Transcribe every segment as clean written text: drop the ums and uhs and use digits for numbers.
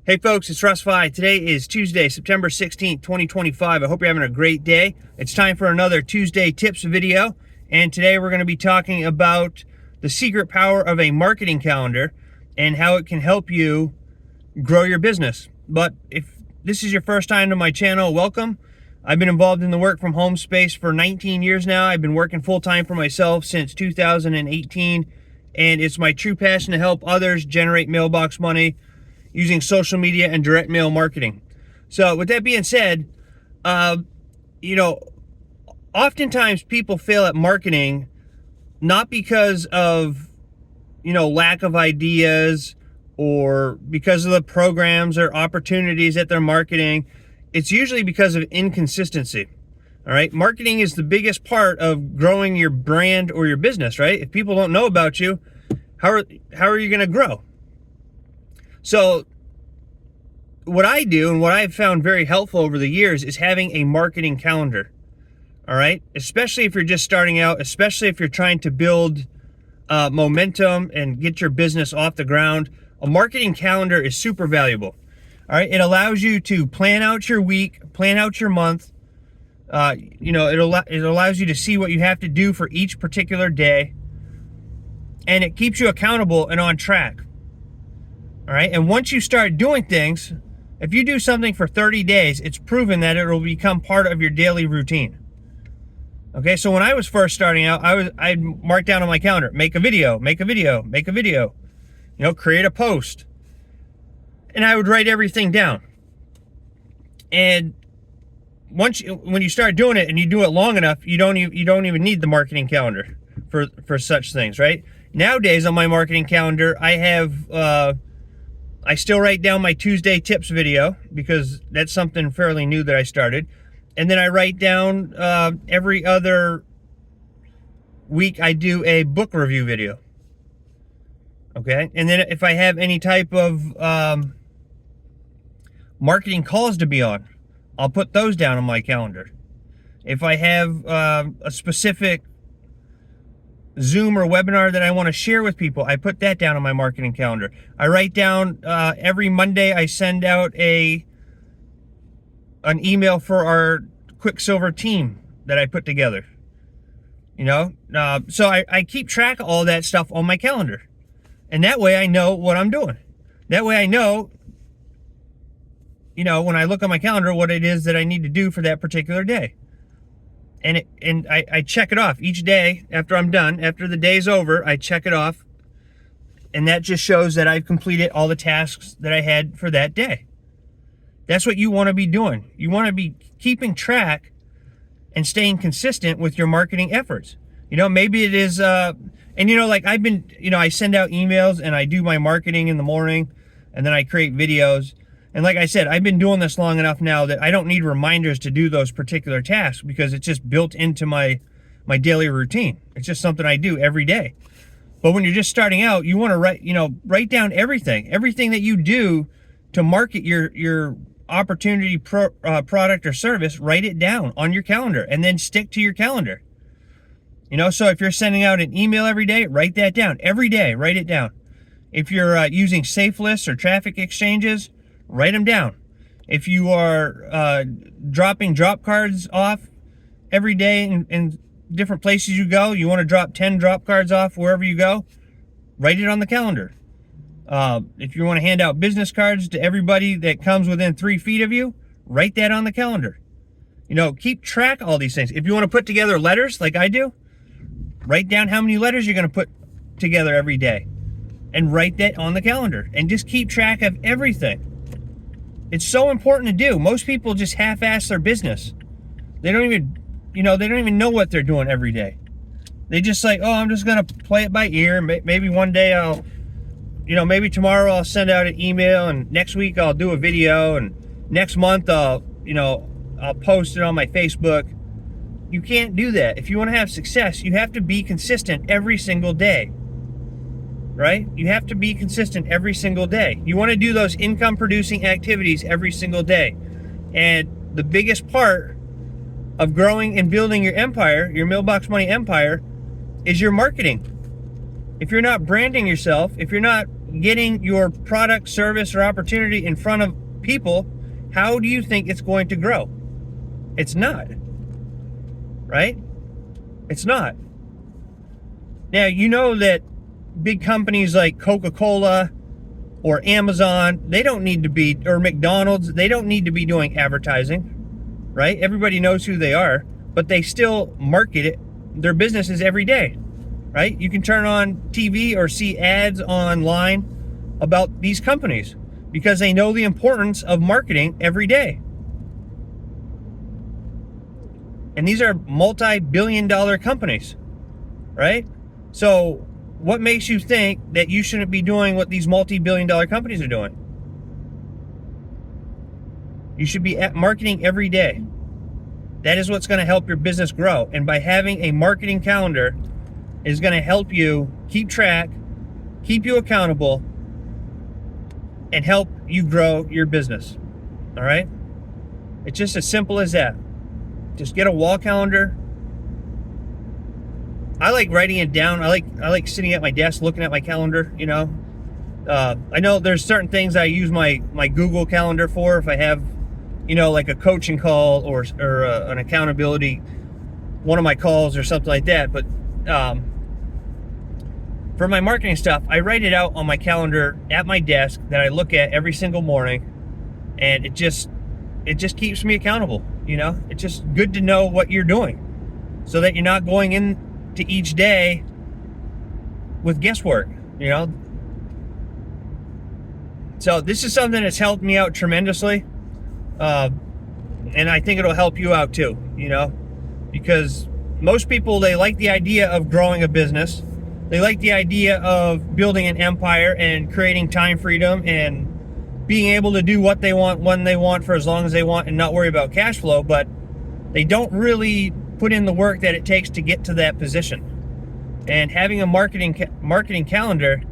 Hey folks, it's Russ. Today is Tuesday, September 16th, 2025. I hope you're having a great day. It's time for another Tuesday Tips video. And today we're going to be talking about the secret power of a marketing calendar and how it can help you grow your business. But if this is your first time to my channel, welcome. I've been involved in the work from home space for 19 years now. I've been working full-time for myself since 2018. And it's my true passion to help others generate mailbox money using social media and direct mail marketing. So with that being said, oftentimes people fail at marketing, not because of, lack of ideas or because of the programs or opportunities that they're marketing. It's usually because of inconsistency. All right. Marketing is the biggest part of growing your brand or your business, right? If people don't know about you, how are you going to grow? So what I do and what I've found very helpful over the years is having a marketing calendar. All right. Especially if you're just starting out, especially if you're trying to build momentum and get your business off the ground. A marketing calendar is super valuable. All right. It allows you to plan out your week, plan out your month. It allows you to see what you have to do for each particular day. And it keeps you accountable and on track. All right. And once you start doing things, if you do something for 30 days, it's proven that it will become part of your daily routine. Okay. So when I was first starting out, I'd mark down on my calendar, make a video, create a post. And I would write everything down. And when you start doing it and you do it long enough, you don't even need the marketing calendar for such things, right? Nowadays on my marketing calendar, I still write down my Tuesday tips video because that's something fairly new that I started. And then I write down every other week I do a book review video. Okay. And then if I have any type of marketing calls to be on, I'll put those down on my calendar. If I have a specific Zoom or webinar that I want to share with people, I put that down on my marketing calendar. I write down every Monday I send out an email for our Quicksilver team that I put together. So I keep track of all that stuff on my calendar. And that way I know what I'm doing. That way I know, when I look on my calendar, what it is that I need to do for that particular day. And I check it off each day after I'm done. After the day's over, I check it off. And that just shows that I've completed all the tasks that I had for that day. That's what you want to be doing. You want to be keeping track and staying consistent with your marketing efforts. Maybe it is, I send out emails and I do my marketing in the morning and then I create videos. And like I said, I've been doing this long enough now that I don't need reminders to do those particular tasks because it's just built into my daily routine. It's just something I do every day. But when you're just starting out, you want to write down everything that you do to market your opportunity product or service. Write it down on your calendar and then stick to your calendar. So if you're sending out an email every day, write that down. Every day, write it down. If you're using safe lists or traffic exchanges, write them down. If you are dropping drop cards off every day in different places you go, you want to drop 10 drop cards off wherever you go, write it on the calendar. If you want to hand out business cards to everybody that comes within 3 feet of you, write that on the calendar. Keep track of all these things. If you want to put together letters like I do, write down how many letters you're going to put together every day and write that on the calendar and just keep track of everything. It's so important to do. Most people just half-ass their business. They don't even know what they're doing every day. They just like, I'm just going to play it by ear. Maybe one day maybe tomorrow I'll send out an email and next week I'll do a video and next month I'll post it on my Facebook. You can't do that. If you want to have success, you have to be consistent every single day. Right? You have to be consistent every single day. You want to do those income producing activities every single day. And the biggest part of growing and building your empire, your Mailbox Money Empire, is your marketing. If you're not branding yourself, if you're not getting your product, service, or opportunity in front of people, how do you think it's going to grow? It's not. Right? It's not. Now, you know that big companies like Coca-Cola or Amazon, they don't need to be, or McDonald's, they don't need to be doing advertising, right? Everybody knows who they are, but they still market it, their businesses every day, right? You can turn on TV or see ads online about these companies because they know the importance of marketing every day. And these are multi-billion-dollar companies, right? So what makes you think that you shouldn't be doing what these multi-billion-dollar companies are doing? You should be marketing every day. That is what's going to help your business grow. And by having a marketing calendar is going to help you keep track, keep you accountable, and help you grow your business. All right? It's just as simple as that. Just get a wall calendar. I like writing it down. I like sitting at my desk looking at my calendar, you know. I know there's certain things I use my Google Calendar for if I have, you know, like a coaching call or an accountability, one of my calls or something like that. But for my marketing stuff, I write it out on my calendar at my desk that I look at every single morning, and it just keeps me accountable. You know, it's just good to know what you're doing so that you're not going into each day with guesswork, you know. So this is something that's helped me out tremendously. And I think it'll help you out too, you know, because most people, they like the idea of growing a business. They like the idea of building an empire and creating time freedom and being able to do what they want when they want for as long as they want and not worry about cash flow, but they don't really put in the work that it takes to get to that position. And having a marketing calendar,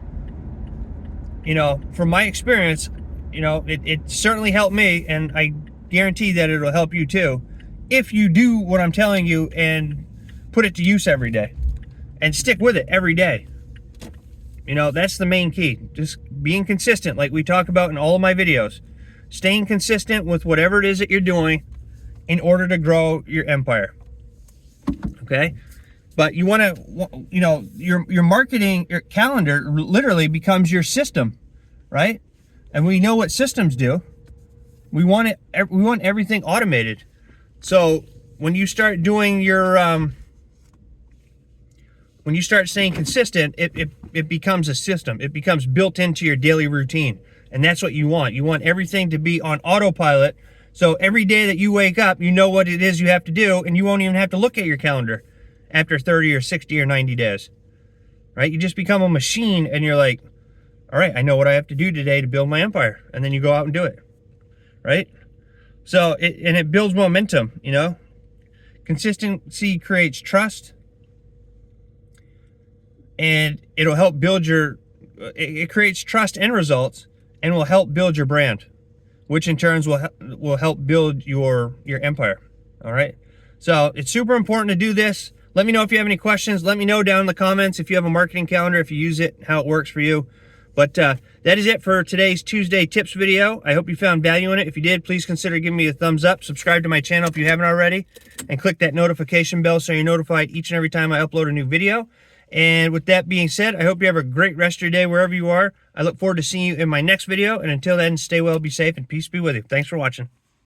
you know, from my experience, you know, it certainly helped me, and I guarantee that it'll help you too if you do what I'm telling you and put it to use every day and stick with it every day. You know, that's the main key. Just being consistent, like we talk about in all of my videos. Staying consistent with whatever it is that you're doing in order to grow your empire. Okay? But you want to, you know, your marketing, your calendar literally becomes your system, right? And we know what systems do. We want everything automated. So when you start doing your, when you start staying consistent, it becomes a system. It becomes built into your daily routine. And that's what you want. You want everything to be on autopilot. So every day that you wake up, you know what it is you have to do, and you won't even have to look at your calendar after 30 or 60 or 90 days, right? You just become a machine, and you're like, all right, I know what I have to do today to build my empire. And then you go out and do it, right? So, it builds momentum, you know? Consistency creates trust, and it'll help build it creates trust and results, and will help build your brand, which in turn will help build your empire, all right? So it's super important to do this. Let me know if you have any questions. Let me know down in the comments if you have a marketing calendar, if you use it, how it works for you. But that is it for today's Tuesday tips video. I hope you found value in it. If you did, please consider giving me a thumbs up. Subscribe to my channel if you haven't already, and click that notification bell so you're notified each and every time I upload a new video. And with that being said, I hope you have a great rest of your day wherever you are. I look forward to seeing you in my next video. And until then, stay well, be safe, and peace be with you. Thanks for watching.